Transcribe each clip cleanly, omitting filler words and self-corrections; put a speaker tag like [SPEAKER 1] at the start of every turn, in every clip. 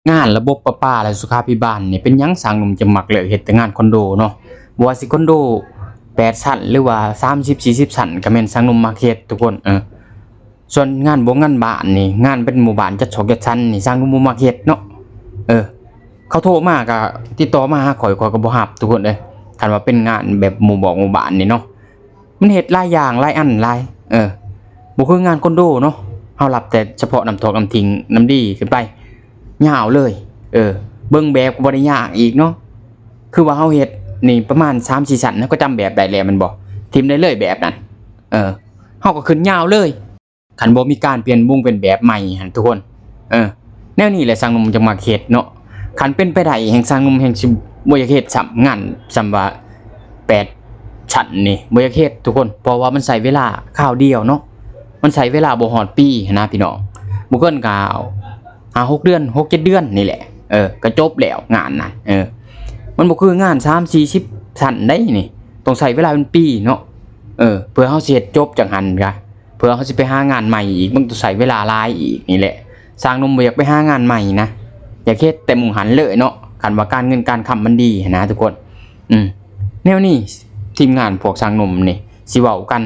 [SPEAKER 1] งานระบบประปาและสุขาภิบาลนี่เป็นหยังสร้างหนุ่มจะมักเลือกเฮ็ดแต่งานคอนโดเนาะบ่ว่าสิคอนโด8ชั้นหรือว่า30-40ชั้นก็แม่นสร้างหนุ่มมักเฮ็ดทุกคนส่วนงานงานบ้านนี่งานเป็นหมู่บ้านจัดฉากจัดชั้นนี่สร้างหนุ่มบ่มักเฮ็ดเนาะเขาโทรมาก็ติดต่อมาหาข่อยก็บ่รับทุกคนเด้คันว่าเป็นงานแบบหมู่บ้านนี่เนาะมันเฮ็ดหลายอย่างหลายอันหลายบ่คืองานคอนโดเนาะเฮารับแต่เฉพาะน้ำท่วมน้ำทิ้งน้ำดีขึ้นไปยาวเลยเบิ่งแบบก็บ่ได้ยากอีกเนาะคือว่าเฮาเฮ็ดนี่ประมาณ 3-4 ชั้นเฮาก็จำแบบได้แล้วแม่นบ่ทิ่มได้เลยแบบนั้นเฮาก็ขึ้นยาวเลยคันบ่มีการเปลี่ยนมุงเป็นแบบใหม่หั่นทุกคนแนวนี้แหละสร้างหนุ่มจังมักเฮ็ดเนาะคันเป็นไปได้แห่งสร้างหนุ่มแห่งสิบ่อยากเฮ็ดซ้ำงานซ้ำว่า8ชั้นนี่บ่อยากเฮ็ดทุกคนเพราะว่ามันใช้เวลาคราวเดียวเนาะมันใช้เวลาบ่ฮอดปีนะพี่น้องบ่เกินก็5-6 เดือน 6-7 เดือนนี่แหละก็จบแล้วงานนั้นมันบ่คืองาน30-40ชั้นได้นี่ต้องใช้เวลาเป็นปีเนาะเพื่อเฮาสิเฮ็ดจบจังหันกะเพื่อเฮาสิไปหางานใหม่อีกมันต้องใช้เวลาหลายอีกนี่แหละสร้างหนุ่มบ่อยากไปหางานใหม่นะอยากเฮ็ดแต่หมุ่งหันเลยเนาะคันว่าการเงินการค้ำมันดีนะทุกคนแนวนี้ทีมงานพวกสร้างหนุ่มนี่สิเว้ากัน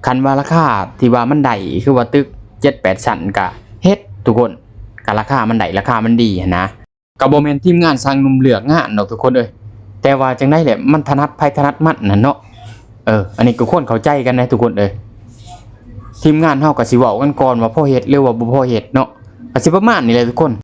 [SPEAKER 1] คันว่าราคาที่ว่ามันได้คือว่าตึก 7-8 ชั้นก็เฮ็ดทุกคนก็ราคามันได้ราคามันดีนะก็บ่แม่นทีมงานสร้างหนุ่มเลือกงานดอกทุกคนเอ้ยแต่ว่าจังได๋แหละมันถนัดไผถนัดมันน่ะเนาะอันนี้ก็ควรเข้าใจกันนะทุกคนเอ้ยทีมงานเฮาก็สิเว้ากันก่อนว่าพอเฮ็ดหรือว่าบ่พอเฮ็ดเนาะก็สิประมาณนี้แหละทุกคน